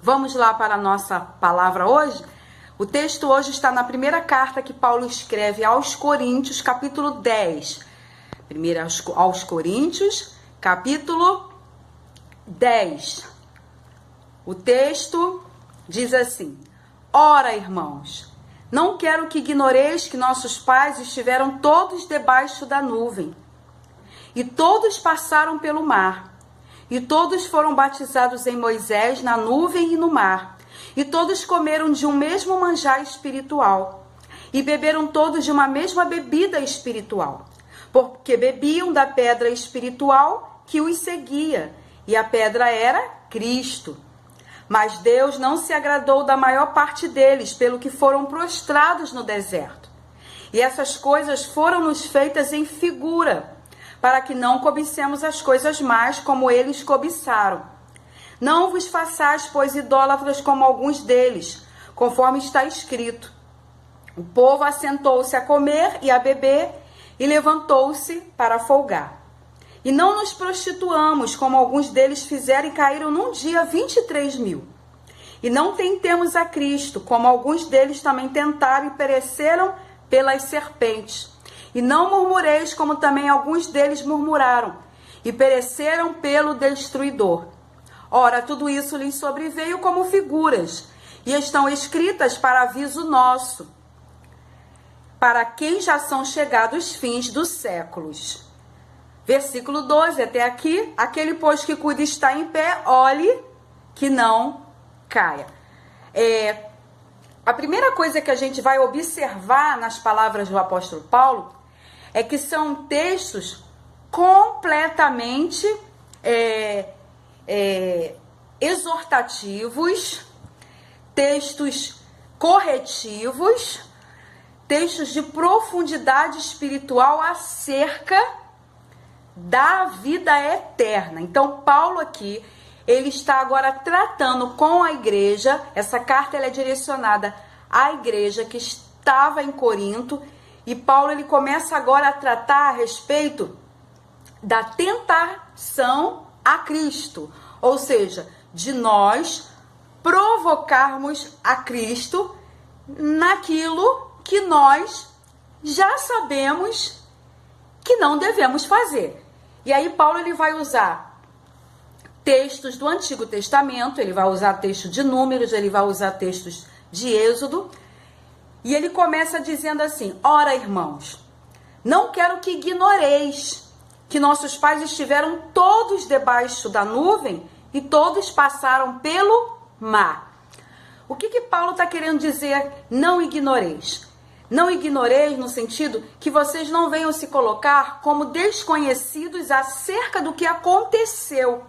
Vamos lá para a nossa palavra hoje? O texto hoje está na primeira carta que Paulo escreve aos Coríntios, capítulo 10. Primeiro aos Coríntios, capítulo 10. O texto diz assim: Ora, irmãos, não quero que ignoreis que nossos pais estiveram todos debaixo da nuvem, e todos passaram pelo mar, e todos foram batizados em Moisés na nuvem e no mar, e todos comeram de um mesmo manjar espiritual, e beberam todos de uma mesma bebida espiritual, porque bebiam da pedra espiritual que os seguia, e a pedra era Cristo. Mas Deus não se agradou da maior parte deles, pelo que foram prostrados no deserto. E essas coisas foram-nos feitas em figura, para que não cobicemos as coisas más como eles cobiçaram. Não vos façais, pois, idólatras como alguns deles, conforme está escrito: o povo assentou-se a comer e a beber, e levantou-se para folgar. E não nos prostituamos, como alguns deles fizeram e caíram num dia 23.000. E não tentemos a Cristo, como alguns deles também tentaram e pereceram pelas serpentes. E não murmureis, como também alguns deles murmuraram, e pereceram pelo destruidor. Ora, tudo isso lhes sobreveio como figuras, e estão escritas para aviso nosso, para quem já são chegados os fins dos séculos. Versículo 12, até aqui: aquele, pois, que cuida está em pé, olhe que não caia. A primeira coisa que a gente vai observar nas palavras do apóstolo Paulo é que são textos completamente exortativos, textos corretivos, textos de profundidade espiritual acerca da vida eterna. Então, Paulo aqui, ele está agora tratando com a igreja. Essa carta ela é direcionada à igreja que estava em Corinto, e Paulo ele começa agora a tratar a respeito da tentação a Cristo, ou seja, de nós provocarmos a Cristo naquilo que nós já sabemos que não devemos fazer. E aí Paulo ele vai usar textos do Antigo Testamento, ele vai usar texto de Números, ele vai usar textos de Êxodo, e ele começa dizendo assim: ora, irmãos, não quero que ignoreis que nossos pais estiveram todos debaixo da nuvem e todos passaram pelo mar. O que Paulo está querendo dizer, não ignoreis? Não ignoreis no sentido que vocês não venham se colocar como desconhecidos acerca do que aconteceu.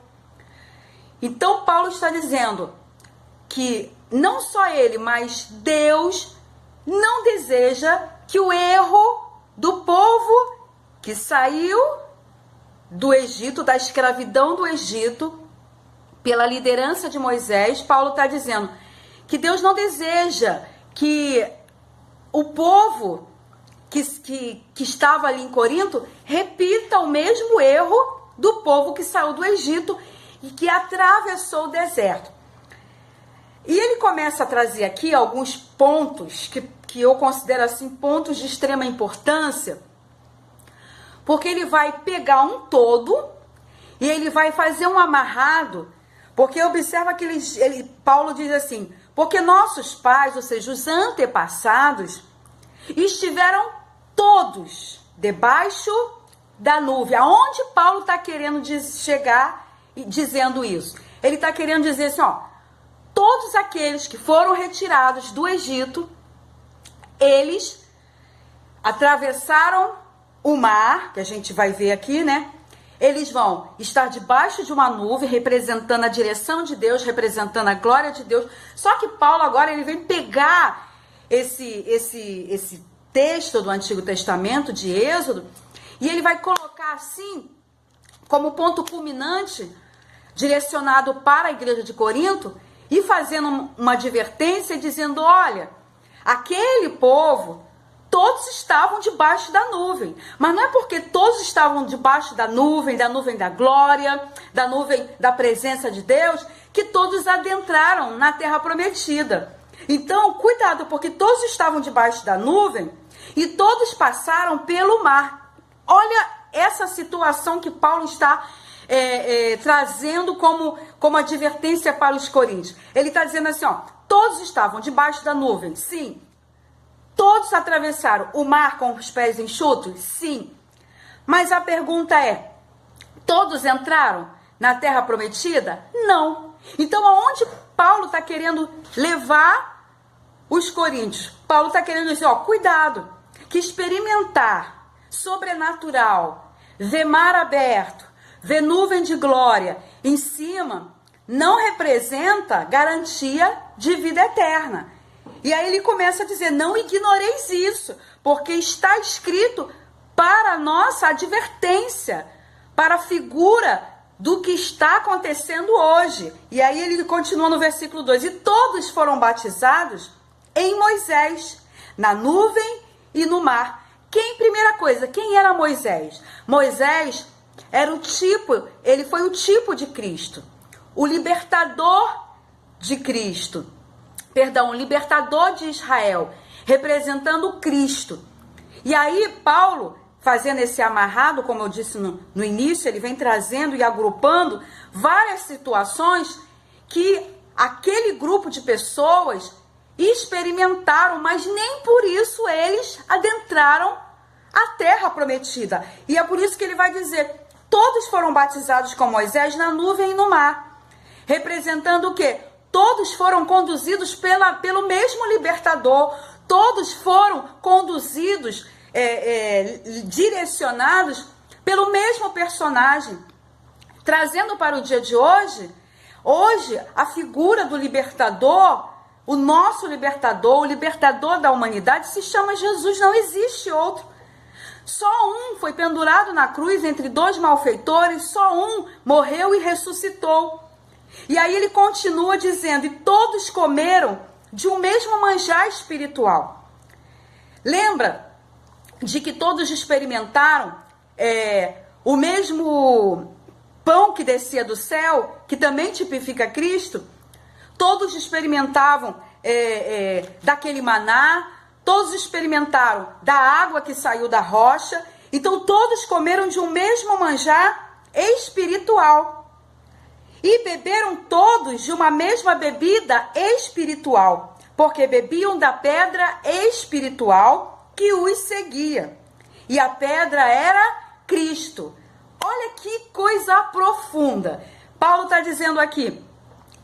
Então Paulo está dizendo que não só ele, mas Deus não deseja que o erro do povo que saiu do Egito, da escravidão do Egito, pela liderança de Moisés, Paulo está dizendo que Deus não deseja que o povo que estava ali em Corinto repita o mesmo erro do povo que saiu do Egito e que atravessou o deserto. E ele começa a trazer aqui alguns pontos que eu considero assim pontos de extrema importância, porque ele vai pegar um todo e ele vai fazer um amarrado, porque observa que Paulo diz assim: porque nossos pais, ou seja, os antepassados, estiveram todos debaixo da nuvem. Aonde Paulo está querendo chegar dizendo isso? Ele está querendo dizer assim, todos aqueles que foram retirados do Egito, eles atravessaram o mar, que a gente vai ver aqui, né? Eles vão estar debaixo de uma nuvem, representando a direção de Deus, representando a glória de Deus. Só que Paulo agora ele vem pegar esse texto do Antigo Testamento, de Êxodo, e ele vai colocar assim, como ponto culminante, direcionado para a igreja de Corinto, e fazendo uma advertência, dizendo: olha, aquele povo, todos estavam debaixo da nuvem, mas não é porque todos estavam debaixo da nuvem da glória, da nuvem da presença de Deus, que todos adentraram na terra prometida. Então, cuidado, porque todos estavam debaixo da nuvem e todos passaram pelo mar. Olha essa situação que Paulo está trazendo como advertência para os coríntios. Ele está dizendo assim, ó, todos estavam debaixo da nuvem, sim. Todos atravessaram o mar com os pés enxutos, sim. Mas a pergunta é, todos entraram na terra prometida? Não. Então, aonde Paulo está querendo levar os coríntios? Paulo está querendo dizer, ó, cuidado, que experimentar sobrenatural, ver mar aberto, ver nuvem de glória em cima, não representa garantia de vida eterna. E aí ele começa a dizer, não ignoreis isso, porque está escrito para a nossa advertência, para a figura do que está acontecendo hoje. E aí ele continua no versículo 2, e todos foram batizados em Moisés, na nuvem e no mar. Primeira coisa, quem era Moisés? Moisés era ele foi o tipo de Cristo, o libertador de Cristo, o libertador de Israel, representando Cristo. E aí Paulo, fazendo esse amarrado, como eu disse no início, ele vem trazendo e agrupando várias situações que aquele grupo de pessoas experimentaram, mas nem por isso eles adentraram a terra prometida. E é por isso que ele vai dizer, todos foram batizados com Moisés na nuvem e no mar, representando o quê? Todos foram conduzidos pelo mesmo libertador, todos foram conduzidos, direcionados pelo mesmo personagem. Trazendo para o dia de hoje a figura do libertador, o nosso libertador, o libertador da humanidade se chama Jesus, não existe outro. Só um foi pendurado na cruz entre dois malfeitores, só um morreu e ressuscitou. E aí ele continua dizendo, e todos comeram de um mesmo manjar espiritual. Lembra de que todos experimentaram o mesmo pão que descia do céu, que também tipifica Cristo? Todos experimentavam daquele maná, todos experimentaram da água que saiu da rocha, então todos comeram de um mesmo manjar espiritual. E beberam todos de uma mesma bebida espiritual, porque bebiam da pedra espiritual que os seguia. E a pedra era Cristo. Olha que coisa profunda. Paulo está dizendo aqui,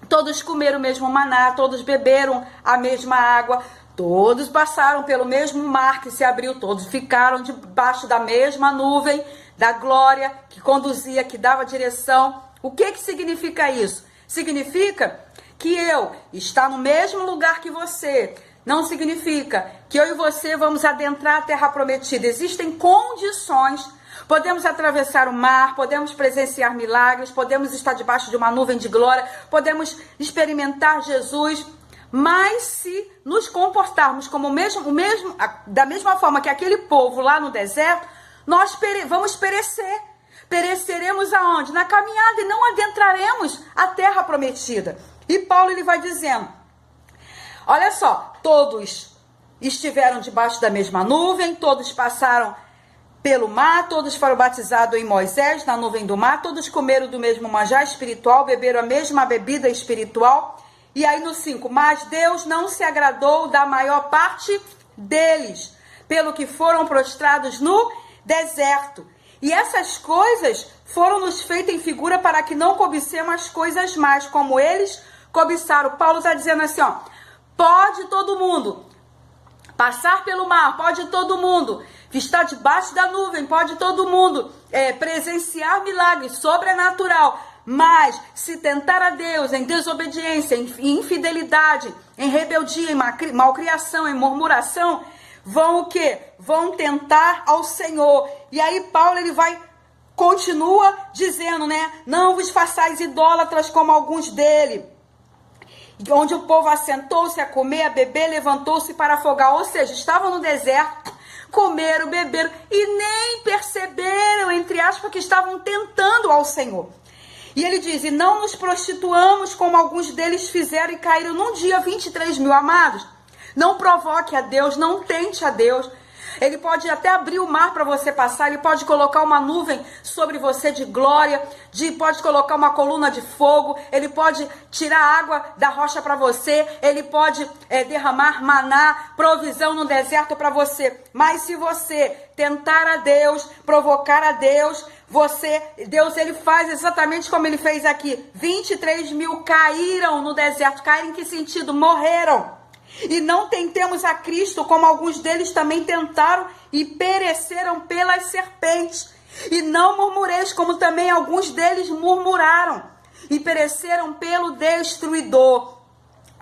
todos comeram o mesmo maná, todos beberam a mesma água, todos passaram pelo mesmo mar que se abriu, todos ficaram debaixo da mesma nuvem, da glória que conduzia, que dava direção. O que significa isso? Significa que eu estar no mesmo lugar que você. Não significa que eu e você vamos adentrar a terra prometida. Existem condições. Podemos atravessar o mar, podemos presenciar milagres, podemos estar debaixo de uma nuvem de glória, podemos experimentar Jesus. Mas se nos comportarmos como da mesma forma que aquele povo lá no deserto, nós vamos perecer. Pereceremos aonde? Na caminhada e não adentraremos a terra prometida. E Paulo ele vai dizendo, olha só, todos estiveram debaixo da mesma nuvem, todos passaram pelo mar, todos foram batizados em Moisés, na nuvem do mar, todos comeram do mesmo manjar espiritual, beberam a mesma bebida espiritual. E aí no 5, mas Deus não se agradou da maior parte deles, pelo que foram prostrados no deserto. E essas coisas foram nos feitas em figura para que não cobicemos as coisas mais, como eles cobiçaram. Paulo está dizendo assim, ó, pode todo mundo passar pelo mar, pode todo mundo estar debaixo da nuvem, pode todo mundo presenciar milagres sobrenatural, mas se tentar a Deus em desobediência, em infidelidade, em rebeldia, em malcriação, em murmuração, vão o quê? Vão tentar ao Senhor. E aí Paulo ele continua dizendo, né? Não vos façais idólatras como alguns dele, onde o povo assentou-se a comer, a beber, levantou-se para afogar. Ou seja, estavam no deserto, comeram, beberam e nem perceberam, entre aspas, que estavam tentando ao Senhor. E ele diz, e não nos prostituamos como alguns deles fizeram e caíram num dia 23 mil. Amados, não provoque a Deus, não tente a Deus. Ele pode até abrir o mar para você passar, ele pode colocar uma nuvem sobre você de glória, pode colocar uma coluna de fogo, ele pode tirar água da rocha para você, ele pode derramar maná, provisão no deserto para você. Mas se você tentar a Deus, provocar a Deus, Deus ele faz exatamente como ele fez aqui. 23 mil caíram no deserto. Caíram em que sentido? Morreram. E não tentemos a Cristo, como alguns deles também tentaram e pereceram pelas serpentes. E não murmureis, como também alguns deles murmuraram e pereceram pelo destruidor.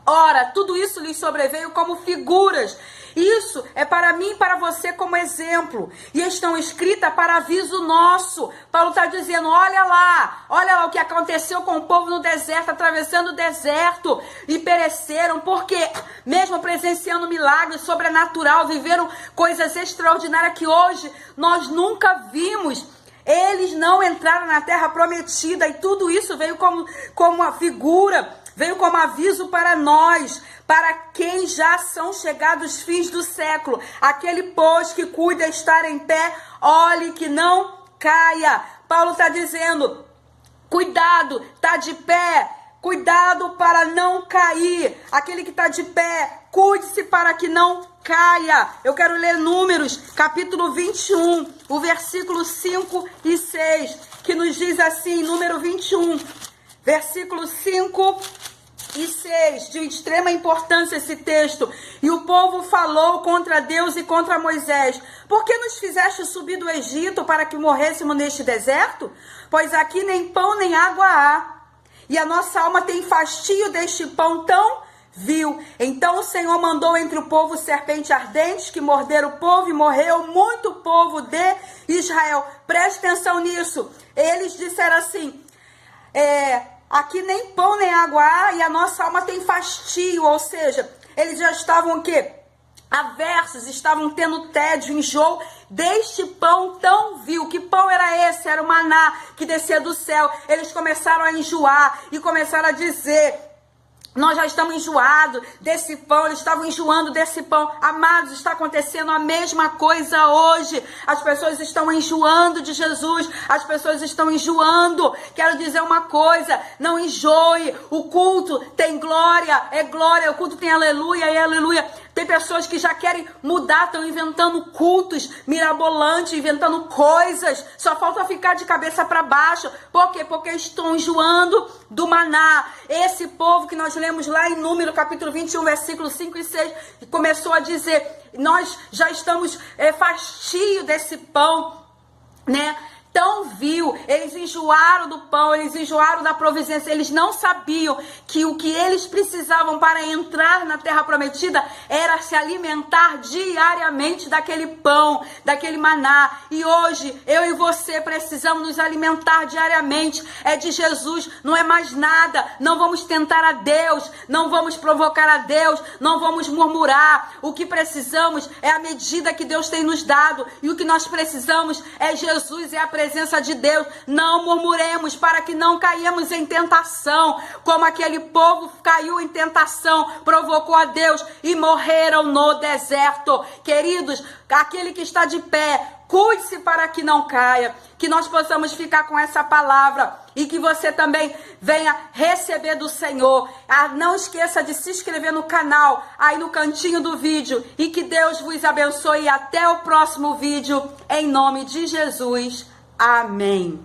Ora, tudo isso lhes sobreveio como figuras. Isso é para mim e para você como exemplo. E estão escritas para aviso nosso. Paulo está dizendo, olha lá o que aconteceu com o povo no deserto, atravessando o deserto. E pereceram, porque mesmo presenciando milagres sobrenatural, viveram coisas extraordinárias que hoje nós nunca vimos. Eles não entraram na terra prometida e tudo isso veio como uma figura, veio como aviso para nós, para quem já são chegados os fins do século. Aquele, pois, que cuida estar em pé, olhe que não caia. Paulo está dizendo, cuidado, está de pé, cuidado para não cair. Aquele que está de pé, cuide-se para que não caia. Eu quero ler Números, capítulo 21, o versículo 5 e 6, que nos diz assim, número 21, versículo 5 e 6, de extrema importância esse texto. E o povo falou contra Deus e contra Moisés, por que nos fizeste subir do Egito para que morrêssemos neste deserto? Pois aqui nem pão nem água há, e a nossa alma tem fastio deste pão tão vil. Então o Senhor mandou entre o povo serpentes ardentes que morderam o povo e morreu muito povo de Israel. Preste atenção nisso. Eles disseram assim, aqui nem pão nem água há e a nossa alma tem fastio. Ou seja, eles já estavam o quê? Aversos, estavam tendo tédio, enjoo deste pão tão vil. Que pão era esse? Era o maná que descia do céu. Eles começaram a enjoar e começaram a dizer, nós já estamos enjoados desse pão, eles estavam enjoando desse pão. Amados, está acontecendo a mesma coisa hoje. As pessoas estão enjoando de Jesus, as pessoas estão enjoando. Quero dizer uma coisa, não enjoe. O culto tem glória, é glória. O culto tem aleluia, é aleluia. Tem pessoas que já querem mudar, estão inventando cultos mirabolantes, inventando coisas. Só falta ficar de cabeça para baixo. Por quê? Porque estão enjoando do maná. Esse povo que nós lemos lá em Número, capítulo 21, versículos 5 e 6, começou a dizer, nós já estamos fastio desse pão, né? Tão vil, eles enjoaram do pão, eles enjoaram da providência, eles não sabiam que o que eles precisavam para entrar na terra prometida era se alimentar diariamente daquele pão, daquele maná. E hoje, eu e você precisamos nos alimentar diariamente, é de Jesus, não é mais nada. Não vamos tentar a Deus, não vamos provocar a Deus, não vamos murmurar. O que precisamos é a medida que Deus tem nos dado, e o que nós precisamos é Jesus e a presença de Deus. Não murmuremos para que não caímos em tentação, como aquele povo caiu em tentação, provocou a Deus e morreram no deserto. Queridos, aquele que está de pé, cuide-se para que não caia, que nós possamos ficar com essa palavra e que você também venha receber do Senhor. Não esqueça de se inscrever no canal, aí no cantinho do vídeo, e que Deus vos abençoe. Até o próximo vídeo, em nome de Jesus. Amém.